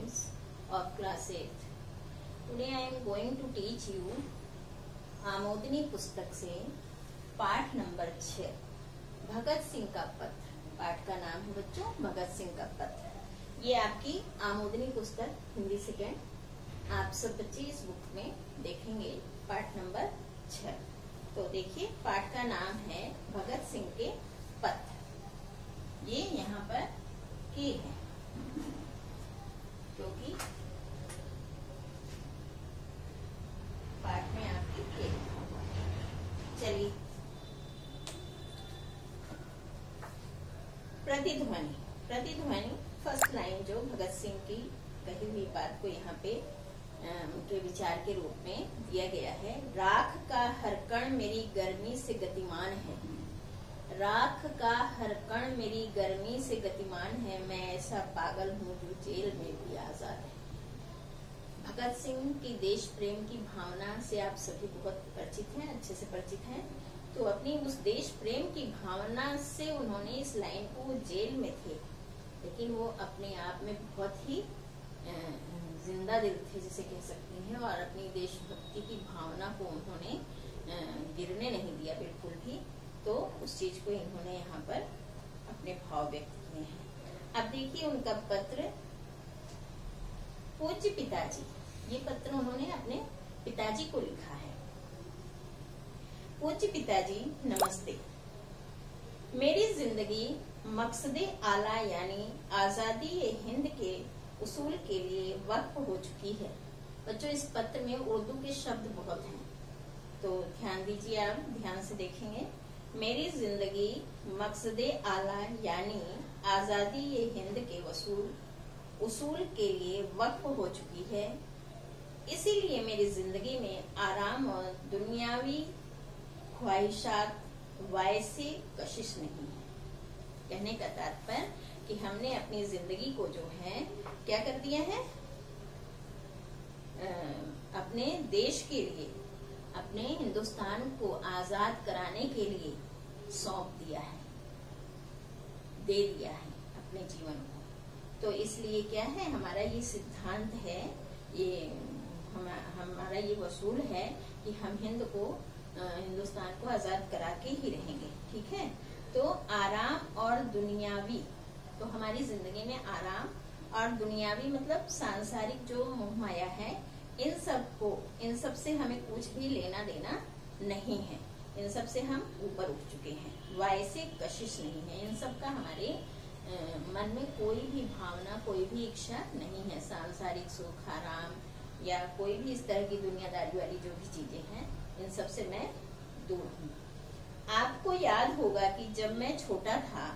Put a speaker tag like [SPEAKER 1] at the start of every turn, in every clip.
[SPEAKER 1] students of class 8th. Today I am going to teach you आमोदनी पुस्तक से पाठ number 6 Bhagat Singh का पत्र। पाठ का नाम है बच्चों भगत सिंह का पत्र। ये आपकी आमोदनी पुस्तक हिंदी सेकेंड आप सब बच्चे इस बुक में देखेंगे पाठ नंबर 6। तो देखिए पाठ का नाम है भगत सिंह के पत्र। ये यहाँ पर के है क्योंकि पाठ में आपकी के। चलिए प्रतिध्वनि। प्रतिध्वनि फर्स्ट लाइन जो भगत सिंह की कही हुई बात को यहाँ पे उनके विचार के रूप में दिया गया है। राख का हर कण मेरी गर्मी से गतिमान है। राख का हर कण मेरी गर्मी से गतिमान है। मैं ऐसा पागल हूँ जो जेल में भी आजाद है। भगत सिंह की देश प्रेम की भावना से आप सभी बहुत परिचित हैं, अच्छे से परिचित हैं। तो अपनी उस देश प्रेम की भावना से उन्होंने इस लाइन को, जेल में थे लेकिन वो अपने आप में बहुत ही जिंदा दिल थे जिसे कह सकते हैं, और अपनी देशभक्ति की भावना को उन्होंने गिरने नहीं दिया बिल्कुल भी। तो उस चीज को इन्होंने यहाँ पर अपने भाव व्यक्त किए हैं। अब देखिए उनका पत्र। पूज्य पिताजी, ये पत्र उन्होंने अपने पिताजी को लिखा है। पूज्य पिताजी नमस्ते। मेरी जिंदगी मकसदे आला यानी आजादी हिंद के उसूल के लिए वक्फ हो चुकी है। बच्चों इस पत्र में उर्दू के शब्द बहुत हैं, तो ध्यान दीजिए, आप ध्यान से देखेंगे। मेरी जिंदगी मकसदे आला यानी आजादी हिंद के उसूल के लिए वक्फ हो चुकी है। इसीलिए मेरी जिंदगी में आराम और दुनियावी ख्वाहिशात वैसे कशिश नहीं है। कहने का तात्पर्य कि हमने अपनी जिंदगी को जो है क्या कर दिया है, अपने देश के लिए, अपने हिंदुस्तान को आजाद कराने के लिए सौंप दिया है, दे दिया है अपने जीवन को। तो इसलिए क्या है, हमारा ये सिद्धांत है, ये हमारा ये वसूल है कि हम हिंदुस्तान को आजाद करा के ही रहेंगे। ठीक है। तो आराम और दुनियावी, तो हमारी जिंदगी में आराम और दुनियावी मतलब सांसारिक जो मोह माया है, इन सब से हमें कुछ भी लेना देना नहीं है। इन सब से हम ऊपर उठ चुके हैं, वैसे कशिश नहीं है। इन सब का हमारे मन में कोई भी भावना, कोई भी इच्छा नहीं है। सांसारिक सुख, आराम या कोई भी इस तरह की दुनियादारी वाली जो भी चीजें हैं, इन सब से मैं दूर हूँ। आपको याद होगा कि जब मैं छोटा था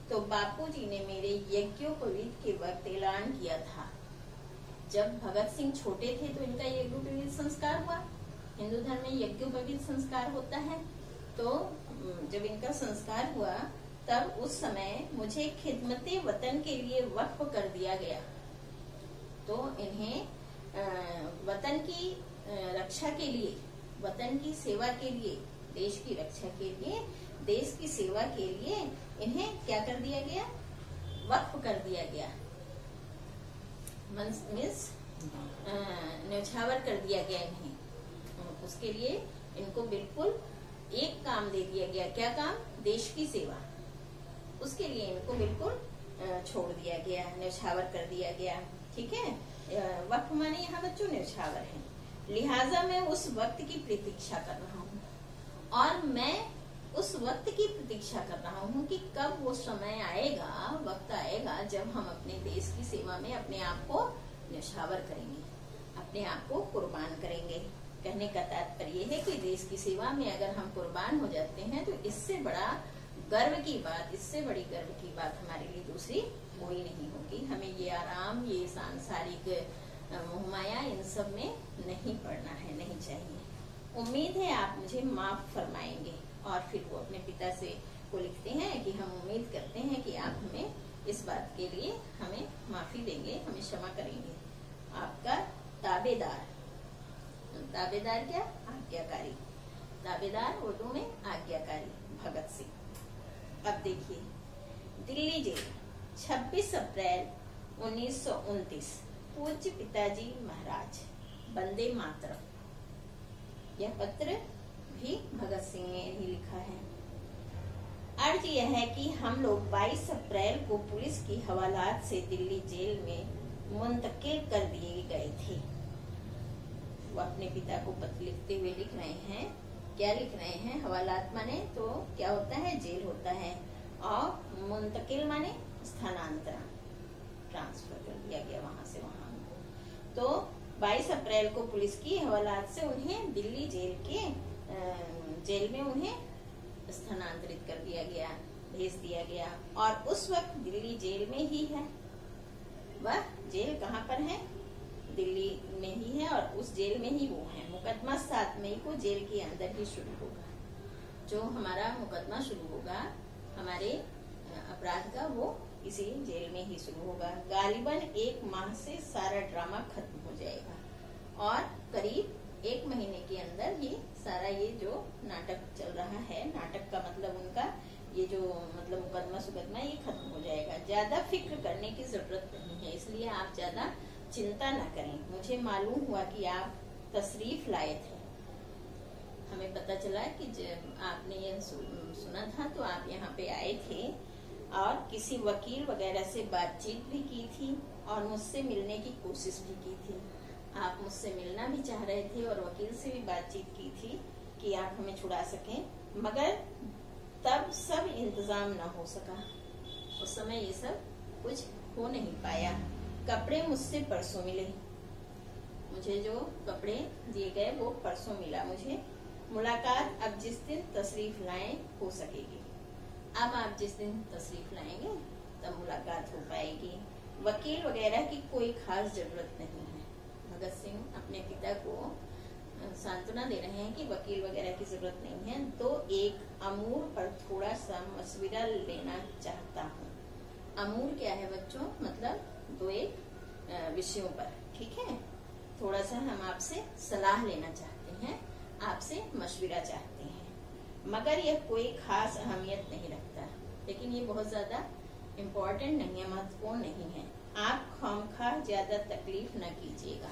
[SPEAKER 1] तो बापूजी ने मेरे यज्ञोपवीत के वक्त ऐलान किया था। जब भगत सिंह छोटे थे तो इनका यज्ञोपवीत संस्कार हुआ। हिंदू धर्म में यज्ञोपवीत संस्कार होता है। तो जब इनका संस्कार हुआ तब उस समय मुझे खिदमते वतन के लिए वक्फ कर दिया गया। तो इन्हें वतन की रक्षा के लिए, वतन की सेवा के लिए, देश की रक्षा के लिए, देश की सेवा के लिए इन्हें क्या कर दिया गया, वक्फ कर दिया गया, मीन्स न्यौछावर कर दिया गया इन्हें। उसके लिए इनको बिल्कुल एक काम दे दिया गया। क्या काम? देश की सेवा। उसके लिए इनको बिल्कुल छोड़ दिया गया, न्यौछावर कर दिया गया। ठीक है। वक्फ माने यहाँ बच्चों न्यौछावर है। लिहाजा मैं उस वक्त की प्रतीक्षा कर रहा हूँ, और मैं उस वक्त की प्रतीक्षा कर रहा हूँ कि कब वो समय आएगा, वक्त आएगा जब हम अपने देश की सेवा में अपने आप को न्यौछावर करेंगे, अपने आप को कुर्बान करेंगे। कहने का तात्पर्य है कि देश की सेवा में अगर हम कुर्बान हो जाते हैं तो इससे बड़ा गर्व की बात, इससे बड़ी गर्व की बात हमारे लिए दूसरी कोई नहीं होगी। हमें ये आराम, ये सांसारिक मोहमाया, इन सब में नहीं पड़ना है, नहीं चाहिए। उम्मीद है आप मुझे माफ फरमाएंगे। और फिर वो अपने पिता से को लिखते हैं कि हम उम्मीद करते हैं कि आप हमें इस बात के लिए हमें माफी देंगे, हमें क्षमा करेंगे। आपका ताबेदार। ताबेदार क्या? आज्ञाकारी। ताबेदार उर्दू में आज्ञाकारी, भगत सिंह। अब देखिए दिल्ली जेल 26 अप्रैल 1929। पूज्य पिताजी महाराज, वंदे मातरम। यह पत्र भी भगत सिंह ने ही लिखा है। अर्ज यह है कि हम लोग 22 अप्रैल को पुलिस की हवालात से दिल्ली जेल में मुंतकिल कर दिए गए थे। वो अपने पिता को पत्र लिखते हुए लिख रहे हैं। क्या लिख रहे हैं? हवालात माने तो क्या होता है? जेल होता है। और मुंतकिल माने स्थानांतरण, ट्रांसफर कर दिया गया वहां से वहां उनको। तो 22 अप्रैल को पुलिस की हवालात से उन्हें दिल्ली जेल में उन्हें स्थानांतरित कर दिया गया, भेज दिया गया। और उस वक्त दिल्ली जेल में ही है। वह जेल कहाँ पर है? दिल्ली में ही है और उस जेल में ही वो है। मुकदमा 7 मई को जेल के अंदर ही शुरू होगा। जो हमारा मुकदमा शुरू होगा हमारे अपराध का, वो इसी जेल में ही शुरू होगा। गालिबन 1 माह से सारा ड्रामा खत्म हो जाएगा और करीब 1 महीने के अंदर ही सारा ये जो नाटक चल रहा है, नाटक का मतलब उनका ये जो मतलब मुकदमा सुकदमा, ये खत्म हो जाएगा। ज्यादा फिक्र करने की जरूरत नहीं है, इसलिए आप ज्यादा चिंता न करें। मुझे मालूम हुआ कि आप तशरीफ लाए थे। हमें पता चला कि जब आपने ये सुना था तो आप यहाँ पे आए थे और किसी वकील वगैरह से बातचीत भी की थी और मुझसे मिलने की कोशिश भी की थी। आप मुझसे मिलना भी चाह रहे थे और वकील से भी बातचीत की थी कि आप हमें छुड़ा सकें, मगर तब सब इंतजाम न हो सका। उस समय ये सब कुछ हो नहीं पाया। कपड़े मुझसे परसों मिले। मुझे जो कपड़े दिए गए वो परसों मिला मुझे। मुलाकात अब जिस दिन तशरीफ लाएं हो सकेगी। अब आप जिस दिन तशरीफ लाएंगे तब मुलाकात हो पाएगी। वकील वगैरह की कोई खास जरूरत नहीं है। भगत सिंह अपने पिता को सांत्वना दे रहे हैं कि वकील वगैरह की जरूरत नहीं है, तो एक अमूर पर थोड़ा सा मशविरा लेना चाहता हूँ। अमूर क्या है बच्चों? मतलब 2 विषयों पर, ठीक है। थोड़ा सा हम आपसे सलाह लेना चाहते हैं, आपसे मशविरा चाहते हैं, मगर यह कोई खास अहमियत नहीं रखता। लेकिन ये बहुत ज्यादा इम्पोर्टेंट नहीं है, महत्वपूर्ण नहीं है। आप खामखा ज्यादा तकलीफ न कीजिएगा।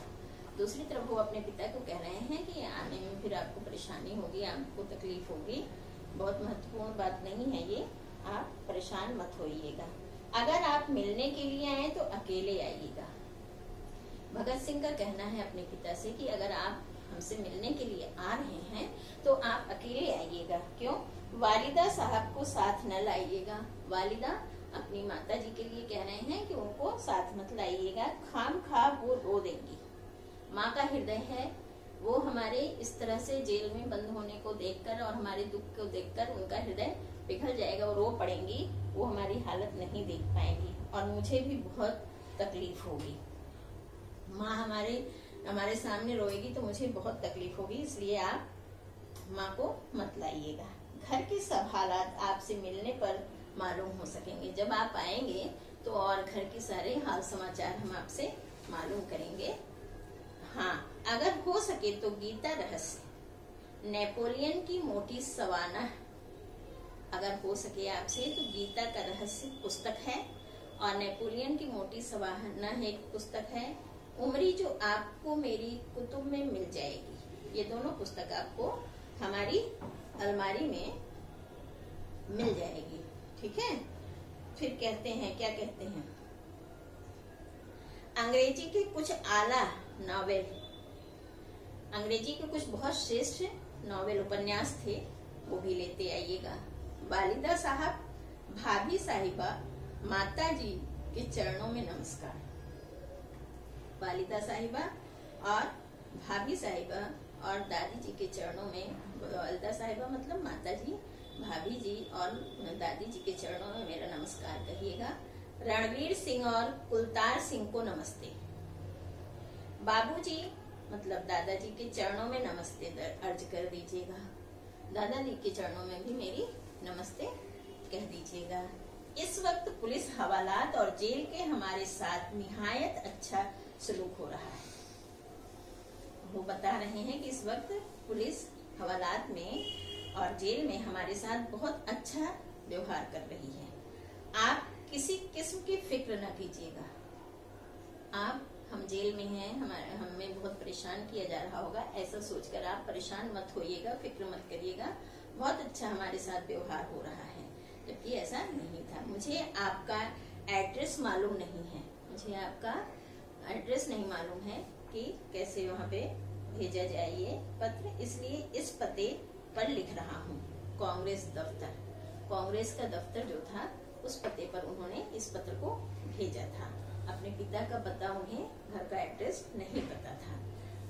[SPEAKER 1] दूसरी तरफ वो अपने पिता को कह रहे हैं कि आने में फिर आपको परेशानी होगी, आपको तकलीफ होगी। बहुत महत्वपूर्ण बात नहीं है ये, आप परेशान मत होइएगा। अगर आप मिलने के लिए आए तो अकेले आइएगा। भगत सिंह का कहना है अपने पिता से कि अगर आप हमसे मिलने के लिए आ रहे हैं तो आप अकेले आइएगा। क्यों? वालिदा साहब को साथ न लाइएगा। वालिदा अपनी माता जी के लिए कह रहे हैं कि उनको साथ मत लाइएगा, खामखा वो रो देंगी। माँ का हृदय है, वो हमारे इस तरह से जेल में बंद होने को देखकर और हमारे दुख को देखकर उनका हृदय पिघल जाएगा, वो रो पड़ेंगी, वो हमारी हालत नहीं देख पाएंगी और मुझे भी बहुत तकलीफ होगी। माँ हमारे सामने रोएगी तो मुझे बहुत तकलीफ होगी, इसलिए आप माँ को मत लाइएगा। घर के सब हालात आपसे मिलने पर मालूम हो सकेंगे। जब आप आएंगे तो और घर के सारे हाल समाचार हम आपसे मालूम करेंगे। हाँ, अगर हो सके तो गीता रहस्य, नेपोलियन की मोटी सवाना, अगर हो सके आपसे तो गीता का रहस्य पुस्तक है और नेपोलियन की मोटी सवाना एक पुस्तक है। उमरी जो आपको मेरी कुतुब में मिल जाएगी। ये दोनों पुस्तक आपको हमारी अलमारी में मिल जाएगी, ठीक है। फिर कहते हैं, क्या कहते हैं, अंग्रेजी के कुछ आला नॉवेल, अंग्रेजी के कुछ बहुत श्रेष्ठ नॉवेल उपन्यास थे, वो भी लेते आइएगा। वालिदा साहब, भाभी साहिबा, माता जी के चरणों में नमस्कार। वालिदा साहिबा और भाभी साहिबा और दादी जी के चरणों में, वालिदा साहिबा मतलब माता जी, भाभी जी और दादी जी के चरणों में मेरा नमस्कार कहिएगा। रणवीर सिंह और कुलतार सिंह को नमस्ते। बाबूजी मतलब दादाजी के चरणों में नमस्ते अर्ज कर दीजिएगा। दादाजी के चरणों में भी मेरी नमस्ते कह दीजिएगा। इस वक्त पुलिस हवालात और जेल के हमारे साथ निहायत अच्छा सलूक हो रहा है। वो बता रहे हैं कि इस वक्त पुलिस हवालात में और जेल में हमारे साथ बहुत अच्छा व्यवहार कर रही है। आप किसी किस्म की फिक्र न कीजिएगा। आप हम जेल हमें बहुत परेशान किया जा रहा होगा, ऐसा सोचकर आप परेशान मत होइएगा, फिक्र मत करिएगा, बहुत अच्छा हमारे साथ व्यवहार हो रहा है, जबकि ऐसा नहीं था। मुझे आपका एड्रेस मालूम नहीं है, मुझे आपका एड्रेस नहीं मालूम है कि कैसे वहाँ पे भेजा जाए ये पत्र, इसलिए इस पते पर लिख रहा हूँ। कांग्रेस दफ्तर, कांग्रेस का दफ्तर जो था उस पते पर उन्होंने इस पत्र को भेजा था। अपने पिता का पता उन्हें घर का एड्रेस नहीं पता था।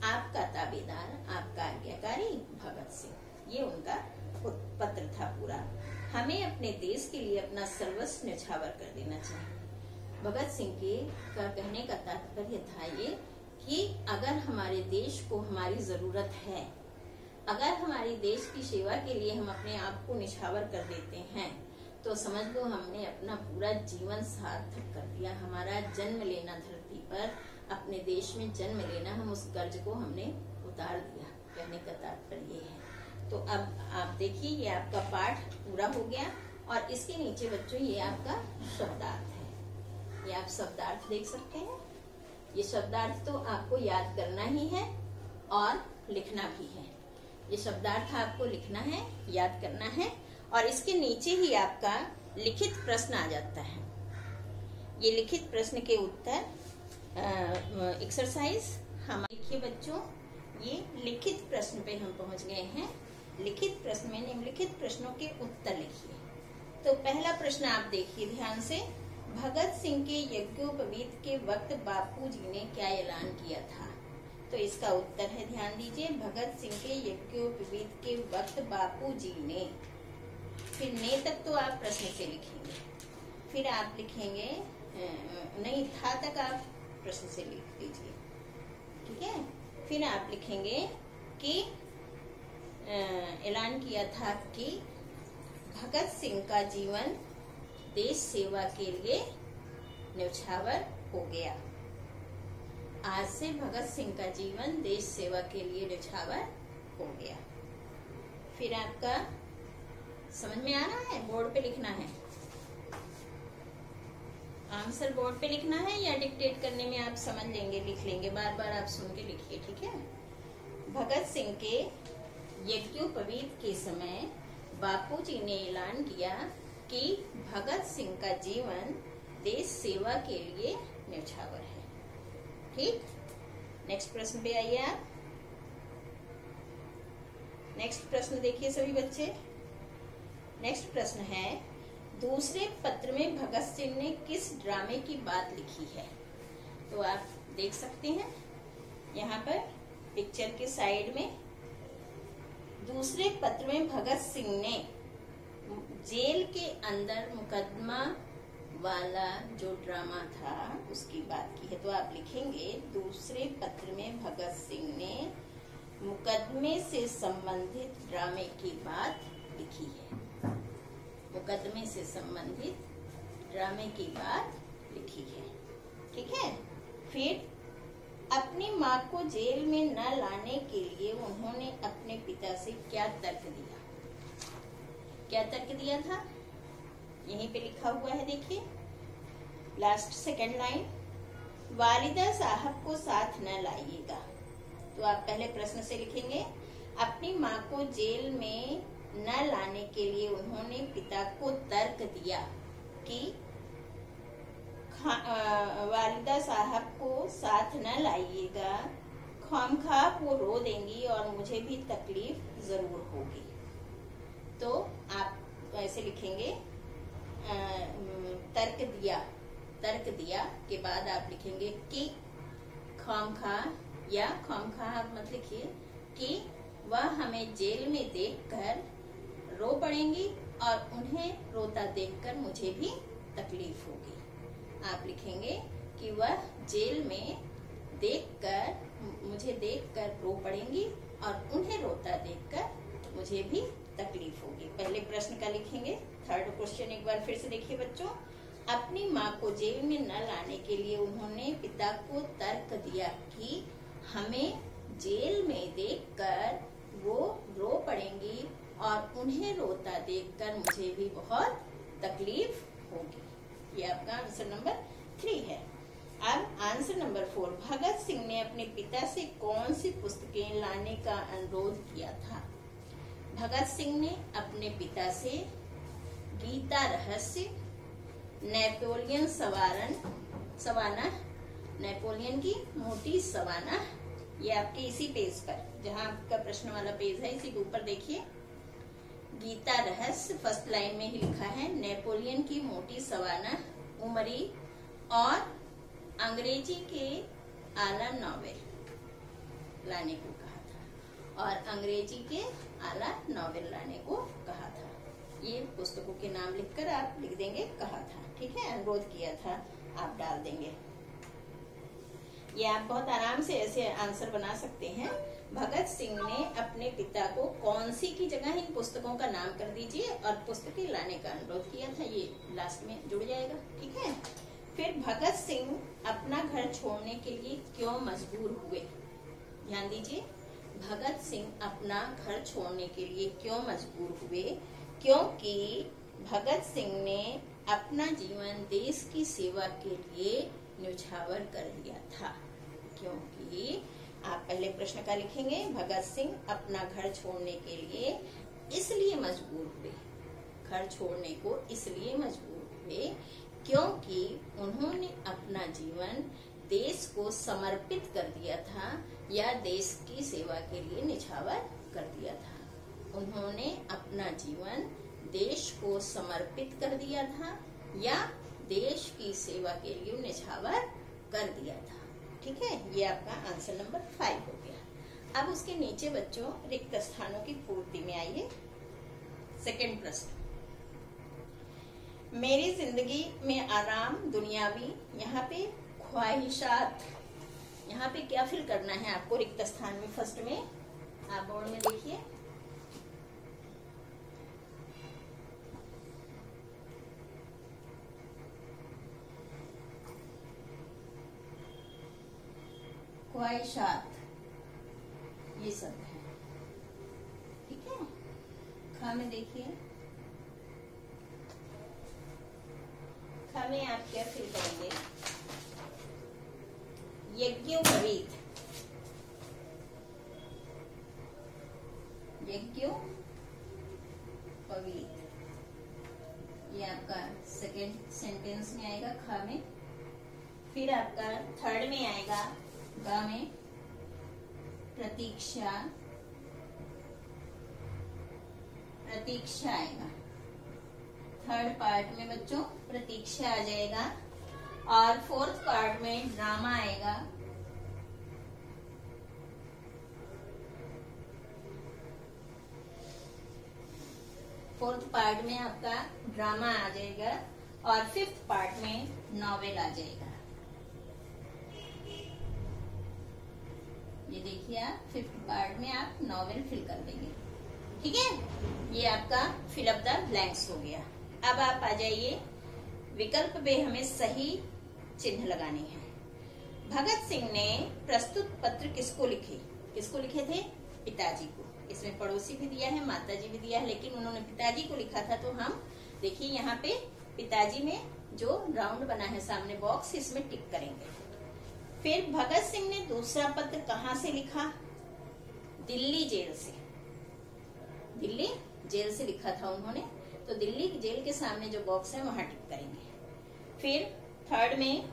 [SPEAKER 1] आपका ताबेदार, आपका आज्ञाकारी भगत सिंह, ये उनका पत्र था पूरा। हमें अपने देश के लिए अपना सर्वस्व न्यौछावर कर देना चाहिए। भगत सिंह के का कहने का तात्पर्य था ये कि अगर हमारे देश को हमारी जरूरत है, अगर हमारी देश की सेवा के लिए हम अपने आप को निछावर कर देते हैं, तो समझ लो हमने अपना पूरा जीवन सार्थक कर दिया। हमारा जन्म लेना धरती पर, अपने देश में जन्म लेना, हम उस कर्ज को हमने उतार दिया, कहने का तात्पर्य ये है। तो अब आप देखिए, ये आपका पाठ पूरा हो गया और इसके नीचे बच्चों ये आपका शब्दार्थ है। ये आप शब्दार्थ देख सकते हैं। ये शब्दार्थ तो आपको याद करना ही है और लिखना भी है। ये शब्दार्थ आपको लिखना है, याद करना है, और इसके नीचे ही आपका लिखित प्रश्न आ जाता है। ये लिखित प्रश्न के उत्तर एक्सरसाइज हम लिखिए बच्चों। ये लिखित प्रश्न पे हम पहुंच गए हैं। लिखित प्रश्न में निम्नलिखित प्रश्नों के उत्तर लिखिए। तो पहला प्रश्न आप देखिए ध्यान से। भगत सिंह के यज्ञोपवीत के वक्त बापू जी ने क्या ऐलान किया था? तो इसका उत्तर है, ध्यान दीजिए, भगत सिंह के यज्ञोपवीत के वक्त बापू जी ने। फिर ने तक तो आप प्रश्न से लिखेंगे, फिर आप लिखेंगे नहीं था तक आप प्रश्न से लिख दीजिए, ठीक है। फिर आप लिखेंगे कि ऐलान किया था कि भगत सिंह का जीवन देश सेवा के लिए न्यौछावर हो गया। आज से भगत सिंह का जीवन देश सेवा के लिए न्यौछावर हो गया। फिर आपका समझ में आ रहा है? बोर्ड पे लिखना है, आंसर बोर्ड पे लिखना है या डिक्टेट करने में आप समझ लेंगे, लिख लेंगे, बार बार आप सुन के लिखिए, ठीक है। भगत सिंह के यज्ञोपवीत के समय बापू जी ने ऐलान किया कि भगत सिंह का जीवन देश सेवा के लिए न्यौछावर है, ठीक। नेक्स्ट प्रश्न पे आइए आप। नेक्स्ट प्रश्न देखिए सभी बच्चे। नेक्स्ट प्रश्न है, दूसरे पत्र में भगत सिंह ने किस ड्रामे की बात लिखी है? तो आप देख सकते हैं यहाँ पर पिक्चर के साइड में। दूसरे पत्र में भगत सिंह ने जेल के अंदर मुकदमा वाला जो ड्रामा था उसकी बात की है। तो आप लिखेंगे, दूसरे पत्र में भगत सिंह ने मुकदमे से संबंधित ड्रामे की बात लिखी है। मुकदमे से संबंधित ड्रामे की बात लिखी है, ठीक है। फिर अपनी माँ को जेल में न लाने के लिए उन्होंने अपने पिता से क्या तर्क दिया? क्या तर्क दिया था? यहीं पे लिखा हुआ है, देखिए लास्ट सेकंड लाइन, वालिदा साहब को साथ न लाइएगा। तो आप पहले प्रश्न से लिखेंगे, अपनी माँ को जेल में न लाने के लिए उन्होंने पिता को तर्क दिया कि वालिदा साहब को साथ न लाइएगा, खामखा वो रो देंगी और मुझे भी तकलीफ जरूर होगी। तो आप ऐसे लिखेंगे, तर्क दिया के बाद आप लिखेंगे कि खामखा, या खामखा आप मत लिखिए, कि वह हमें जेल में देखकर रो पड़ेंगी और उन्हें रोता देखकर मुझे भी तकलीफ होगी। आप लिखेंगे कि वह जेल में मुझे देखकर रो पड़ेंगी और उन्हें रोता देखकर मुझे भी तकलीफ होगी। पहले प्रश्न का लिखेंगे। थर्ड क्वेश्चन एक बार फिर से देखिए बच्चों। अपनी माँ को जेल में न लाने के लिए उन्होंने पिता को तर्क दिया कि हमें जेल में देखकर वो रो पड़ेंगी और उन्हें रोता देखकर मुझे भी बहुत तकलीफ होगी। ये आपका आंसर नंबर 3 है। अब आंसर नंबर 4, भगत सिंह ने अपने पिता से कौन सी पुस्तकें लाने का अनुरोध किया था? भगत सिंह ने अपने पिता से गीता रहस्य, नेपोलियन सवाना, नेपोलियन की मोटी सवाना, ये आपके इसी पेज पर, जहां आपका प्रश्न वाला पेज है, इसी के ऊपर देखिए, गीता रहस्य फर्स्ट लाइन में ही लिखा है, नेपोलियन की मोटी सवाना, उमरी और अंग्रेजी के आला नॉवेल लाने को कहा था, और अंग्रेजी के आला नॉवेल लाने को कहा था। ये पुस्तकों के नाम लिखकर आप लिख देंगे कहा था, ठीक है, अनुरोध किया था आप डाल देंगे। ये आप बहुत आराम से ऐसे आंसर बना सकते हैं। भगत सिंह ने अपने पिता को कौन सी की जगह इन पुस्तकों का नाम कर दीजिए और पुस्तकें लाने का अनुरोध किया था, ये लास्ट में जुड़ जाएगा, ठीक है। फिर भगत सिंह अपना घर छोड़ने के लिए क्यों मजबूर हुए? ध्यान दीजिए, भगत सिंह अपना घर छोड़ने के लिए क्यों मजबूर हुए? क्योंकि भगत सिंह ने अपना जीवन देश की सेवा के लिए न्यौछावर कर दिया था। क्योंकि आप पहले प्रश्न का लिखेंगे, भगत सिंह अपना घर छोड़ने के लिए इसलिए मजबूर हुए, घर छोड़ने को इसलिए मजबूर हुए क्योंकि उन्होंने अपना जीवन देश को समर्पित कर दिया था या देश की सेवा के लिए निछावर कर दिया था। उन्होंने अपना जीवन देश को समर्पित कर दिया था या देश की सेवा के लिए निछावर कर दिया था, ठीक है। ये आपका आंसर नंबर 5 हो गया। अब उसके नीचे बच्चों रिक्त स्थानों की पूर्ति में आइए। सेकंड प्रश्न, मेरी जिंदगी में आराम दुनियावी, यहाँ पे ख्वाहिशात, यहाँ पे क्या फिल करना है आपको रिक्त स्थान में? फर्स्ट में आप बोर्ड में देखिए, ख्वाहिशात ये सब है, ठीक है। खा में देखिए, खा में आप क्या फिल करेंगे? यज्ञोपवीत, यज्ञोपवीत ये आपका सेकेंड सेंटेंस में आएगा खा में। फिर आपका थर्ड में आएगा ग में प्रतीक्षा, प्रतीक्षा आएगा। थर्ड पार्ट में बच्चों प्रतीक्षा आ जाएगा और फोर्थ पार्ट में ड्रामा आएगा। फोर्थ पार्ट में आपका ड्रामा आ जाएगा और फिफ्थ पार्ट में नॉवेल आ जाएगा। ये देखिए आप फिफ्थ पार्ट में आप नॉवेल फिल कर देंगे, ठीक है। ये आपका फिल अप द ब्लैंक्स हो गया। अब आप आ जाइए, विकल्प में हमें सही चिन्ह लगाने हैं। भगत सिंह ने प्रस्तुत पत्र किसको लिखे? किसको लिखे थे? पिताजी को। इसमें पड़ोसी भी दिया है, माताजी भी दिया है, लेकिन उन्होंने पिताजी को लिखा था, तो हम देखिए यहाँ पे पिताजी में जो राउंड बना है सामने बॉक्स, इसमें टिक करेंगे। फिर भगत सिंह ने दूसरा पत्र कहाँ से लिखा? दिल्ली जेल से, दिल्ली जेल से लिखा था उन्होंने, तो दिल्ली जेल के सामने जो बॉक्स है वहां टिक करेंगे। फिर थर्ड में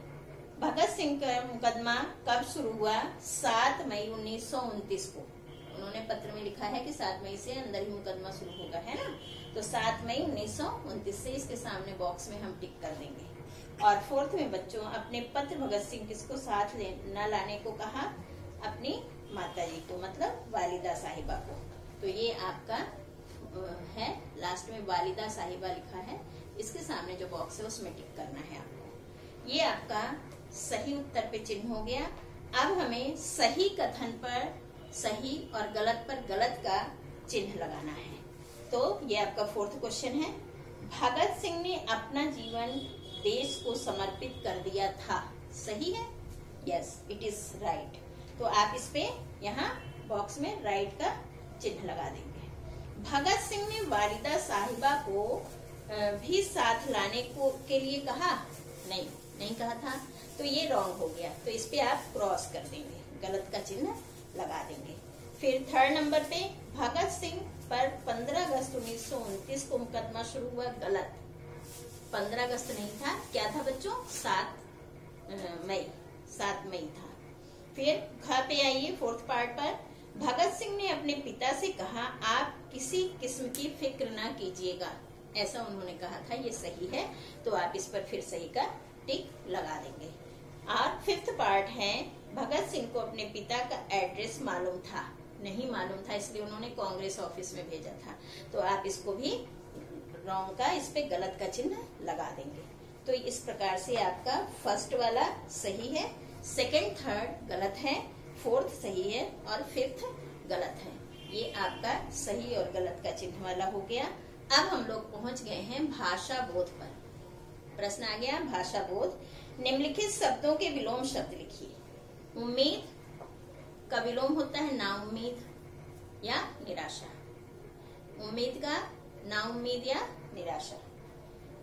[SPEAKER 1] भगत सिंह का मुकदमा कब शुरू हुआ? 7 मई 1929 को। उन्होंने पत्र में लिखा है कि 7 मई से अंदर ही मुकदमा शुरू होगा, है ना। तो 7 मई 1929 से इसके सामने बॉक्स में हम टिक कर देंगे। और फोर्थ में बच्चों अपने पत्र भगत सिंह किसको साथ न लाने को कहा? अपनी माताजी को, मतलब वालिदा साहिबा को। तो ये आपका है, लास्ट में वालिदा साहिबा लिखा है, इसके सामने जो बॉक्स है उसमें टिक करना है आपको। ये आपका सही उत्तर पे चिन्ह हो गया। अब हमें सही कथन पर सही और गलत पर गलत का चिन्ह लगाना है। तो ये आपका फोर्थ क्वेश्चन है, भगत सिंह ने अपना जीवन देश को समर्पित कर दिया था, सही है? Yes, it is right. तो आप इस पे यहाँ बॉक्स में राइट का चिन्ह लगा देंगे। भगत सिंह ने वालिदा साहिबा को भी साथ लाने को के लिए कहा? नहीं, नहीं कहा था, तो ये रॉन्ग हो गया, तो इस पे आप क्रॉस कर देंगे, गलत का चिन्ह लगा देंगे। फिर थर्ड नंबर पे भगत सिंह पर 15 अगस्त 1929 को मुकदमा शुरू हुआ, गलत। 15 अगस्त नहीं था, क्या था बच्चों? 7 मई था। फिर ख पे आइए, फोर्थ पार्ट पर। भगत सिंह ने अपने पिता से कहा, आप किसी किस्म की फिक्र ना कीजिएगा, ऐसा उन्होंने कहा था, ये सही है, तो आप इस पर फिर सही का टिक लगा देंगे। और फिफ्थ पार्ट है, भगत सिंह को अपने पिता का एड्रेस मालूम था, नहीं मालूम था, इसलिए उन्होंने कांग्रेस ऑफिस में भेजा था, तो आप इसको भी रॉन्ग का, इस पे गलत का चिन्ह लगा देंगे। तो इस प्रकार से आपका फर्स्ट वाला सही है, सेकंड थर्ड गलत है, फोर्थ सही है और फिफ्थ गलत है। ये आपका सही और गलत का चिन्ह वाला हो गया। अब हम लोग पहुंच गए हैं भाषा बोध पर। प्रश्न आ गया भाषा बोध। निम्नलिखित शब्दों के विलोम शब्द लिखिए। उम्मीद का विलोम होता है ना उम्मीद या निराशा। उम्मीद का ना उम्मीद या निराशा।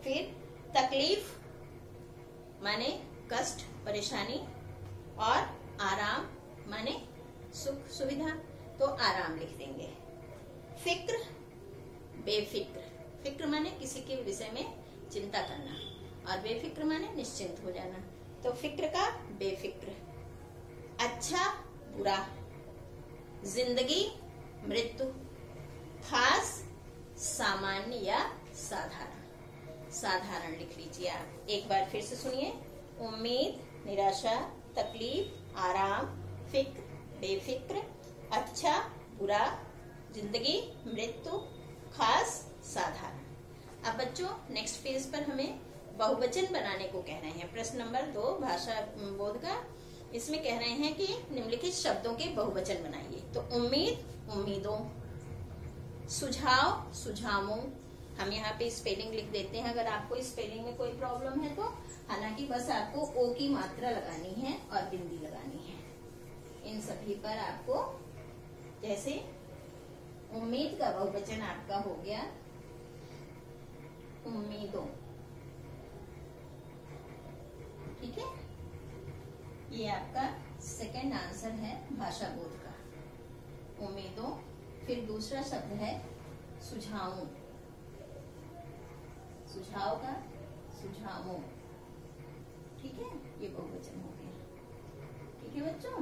[SPEAKER 1] फिर तकलीफ माने कष्ट परेशानी, और आराम माने सुख सुविधा, तो आराम लिख देंगे। फिक्र बेफिक्र, फिक्र माने किसी के विषय में चिंता करना, और बेफिक्र माने निश्चिंत हो जाना, तो फिक्र का बेफिक्र। अच्छा बुरा, जिंदगी मृत्यु, खास सामान्य या साधारण। साधारण लिख लीजिए आप। एक बार फिर से सुनिए। उम्मीद निराशा, तकलीफ आराम, फिक्र बेफिक्र, अच्छा बुरा, जिंदगी मृत्यु, खास साधारण। अब बच्चों नेक्स्ट पेज पर हमें बहुवचन बनाने को कह रहे हैं। प्रश्न नंबर 2 भाषा बोध का, इसमें कह रहे हैं कि निम्नलिखित शब्दों के बहुवचन बनाइए। तो उम्मीद उम्मीदों, सुझाव सुझावों। हम यहाँ पे स्पेलिंग लिख देते हैं अगर आपको स्पेलिंग में कोई प्रॉब्लम है तो, हालांकि बस आपको ओ की मात्रा लगानी है और बिंदी लगानी है। इन सभी पर आपको, जैसे उम्मीद का बहुवचन आपका हो गया उम्मीदों, ठीक है। ये आपका सेकंड आंसर है भाषा बोध का, उम्मीदों। फिर दूसरा शब्द है सुझावों, सुझाव का सुझावों, ठीक है, ये बहुवचन हो गया। ठीक है बच्चों,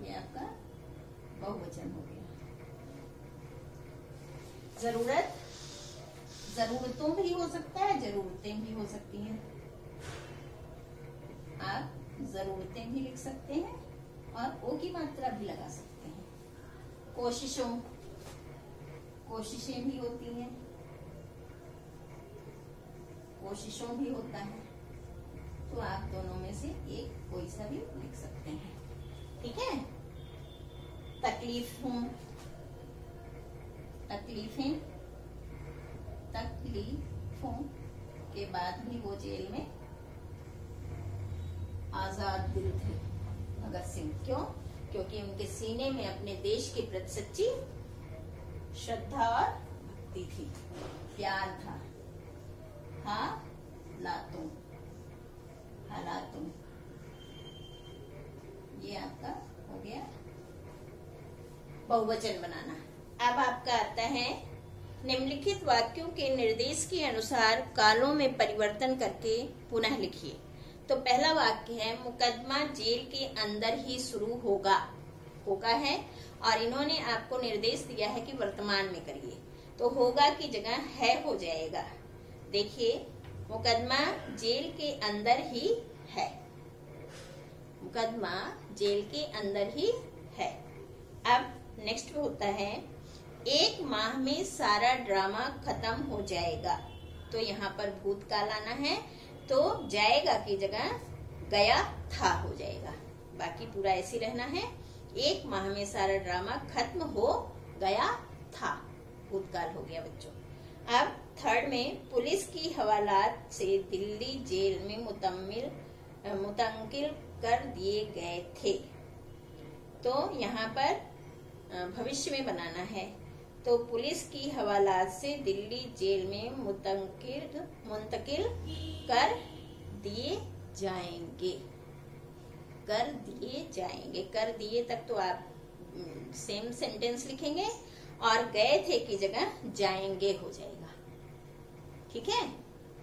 [SPEAKER 1] ये आपका बहुवचन हो गया। जरूरत, जरूरतों भी हो सकता है, जरूरतें भी हो सकती हैं। आप जरूरतें भी लिख सकते हैं और ओ की मात्रा भी लगा सकते हैं। कोशिशों, कोशिशें भी होती हैं, कोशिशों भी होता है, तो आप दोनों में से एक कोई सा भी लिख सकते हैं, ठीक है। तकलीफों, तकलीफें, तकलीफों के बाद भी वो जेल में आजाद दिल थे भगत सिंह। क्यों? क्योंकि उनके सीने में अपने देश के प्रति सच्ची श्रद्धा और भक्ति थी, प्यार था। हालातों, हालातों, ये आपका हो गया बहुवचन बनाना। अब आपका आता है निम्नलिखित वाक्यों के निर्देश के अनुसार कालों में परिवर्तन करके पुनः लिखिए। तो पहला वाक्य है मुकदमा जेल के अंदर ही शुरू होगा, होगा है, और इन्होंने आपको निर्देश दिया है कि वर्तमान में करिए, तो होगा की जगह है हो जाएगा। देखिए मुकदमा जेल के अंदर ही है, मुकदमा जेल के अंदर ही है। अब नेक्स्ट पे होता है 1 माह में सारा ड्रामा खत्म हो जाएगा, तो यहाँ पर भूतकाल आना है, तो जाएगा की जगह गया था हो जाएगा, बाकी पूरा ऐसे रहना है। 1 माह में सारा ड्रामा खत्म हो गया था, भूतकाल हो गया बच्चों। अब थर्ड में पुलिस की हवालात से दिल्ली जेल में मुतंकिल कर दिए गए थे, तो यहाँ पर भविष्य में बनाना है। तो पुलिस की हवालात से दिल्ली जेल में मुंतकिल कर दिए जाएंगे, कर दिए जाएंगे। कर दिए तक तो आप सेम सेंटेंस लिखेंगे और गए थे की जगह जाएंगे हो जाएगा। ठीक है,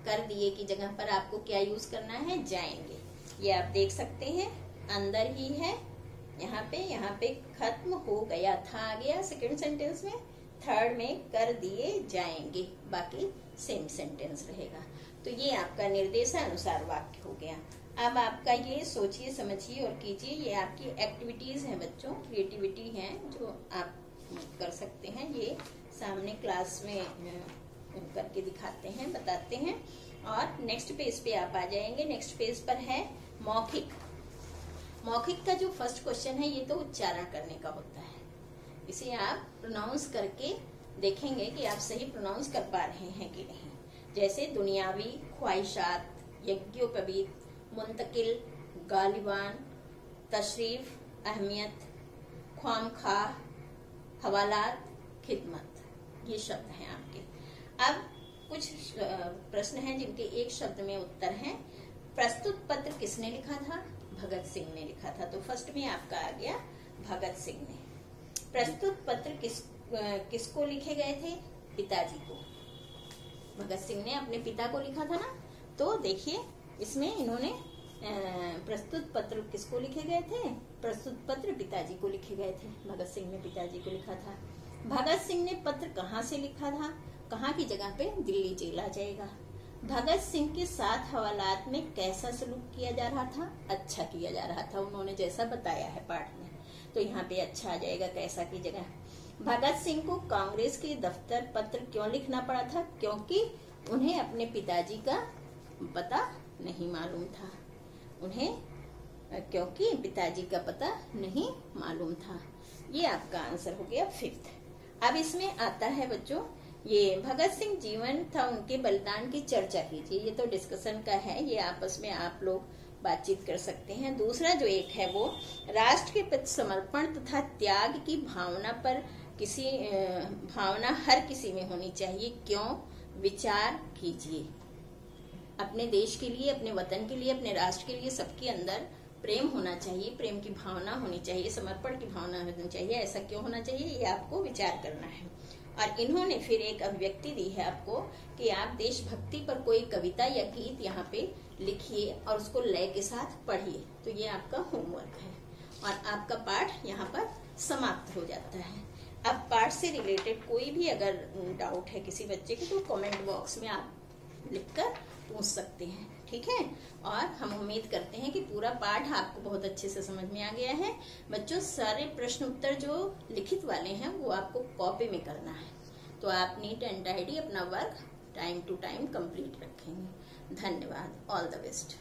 [SPEAKER 1] कर दिए की जगह पर आपको क्या यूज करना है, जाएंगे। ये आप देख सकते हैं अंदर ही है, यहाँ पे खत्म हो गया था आ गया सेकेंड सेंटेंस में, थर्ड में कर दिए जाएंगे, बाकी सेम सेंटेंस रहेगा। तो ये आपका निर्देशानुसार वाक्य हो गया। अब आपका ये सोचिए समझिए और कीजिए, ये आपकी एक्टिविटीज हैं बच्चों, क्रिएटिविटी है जो आप कर सकते हैं। ये सामने क्लास में करके दिखाते हैं, बताते हैं। और नेक्स्ट पेज पे आप आ जाएंगे। नेक्स्ट पेज पर है मौखिक। मौखिक का जो फर्स्ट क्वेश्चन है ये तो उच्चारण करने का होता है। इसे आप प्रोनाउंस करके देखेंगे कि आप सही प्रोनाउंस कर पा रहे हैं कि नहीं। जैसे दुनियावी, ख्वाहिशात, यज्ञोपवीत, मुंतकिल, गालिबान, तशरीफ, अहमियत, ख्वामखाह, हवालात, खिदमत, ये शब्द हैं आपके। अब कुछ प्रश्न हैं जिनके एक शब्द में उत्तर है। प्रस्तुत पत्र किसने लिखा था, भगत सिंह ने लिखा था। तो फर्स्ट में आपका आ गया भगत सिंह ने। प्रस्तुत पत्र किसको लिखे गए थे, पिताजी को। भगत सिंह ने अपने पिता को लिखा था ना। तो देखिए इसमें इन्होंने प्रस्तुत पत्र किसको लिखे गए थे, प्रस्तुत पत्र पिताजी को लिखे गए थे। भगत सिंह ने पिताजी को लिखा था। भगत सिंह ने पत्र कहाँ से लिखा था, कहाँ की जगह पे, दिल्ली जेल आ जाएगा। भगत सिंह के साथ हवालात में कैसा सलूक किया जा रहा था, अच्छा किया जा रहा था, उन्होंने जैसा बताया है पाठ में। तो यहाँ पे अच्छा आ जाएगा कैसा की जगह। भगत सिंह को कांग्रेस के दफ्तर पत्र क्यों लिखना पड़ा था, क्योंकि उन्हें अपने पिताजी का पता नहीं मालूम था। क्योंकि पिताजी का पता नहीं मालूम था। ये आपका आंसर हो गया फिफ्थ। अब इसमें आता है बच्चों, ये भगत सिंह जीवन था उनके बलिदान की चर्चा कीजिए। ये तो डिस्कशन का है, ये आपस में आप लोग बातचीत कर सकते हैं। दूसरा जो एक है वो राष्ट्र के प्रति समर्पण तथा त्याग की भावना पर भावना हर किसी में होनी चाहिए, क्यों, विचार कीजिए। अपने देश के लिए, अपने वतन के लिए, अपने राष्ट्र के लिए सबके अंदर प्रेम होना चाहिए, प्रेम की भावना होनी चाहिए, समर्पण की भावना होनी चाहिए। ऐसा क्यों होना चाहिए, ये आपको विचार करना है। और इन्होंने फिर एक अभिव्यक्ति दी है आपको कि आप देशभक्ति पर कोई कविता या गीत यहाँ पे लिखिए और उसको लय के साथ पढ़िए। तो ये आपका होमवर्क है और आपका पाठ यहाँ पर समाप्त हो जाता है। अब पाठ से रिलेटेड कोई भी अगर डाउट है किसी बच्चे की तो कमेंट बॉक्स में आप लिखकर पूछ सकते हैं, ठीक है। और हम उम्मीद करते हैं कि पूरा पाठ आपको बहुत अच्छे से समझ में आ गया है। बच्चों सारे प्रश्न उत्तर जो लिखित वाले हैं वो आपको कॉपी में करना है। तो आप नीट एंड टाइडी अपना work time to time complete रखेंगे। धन्यवाद। All the best.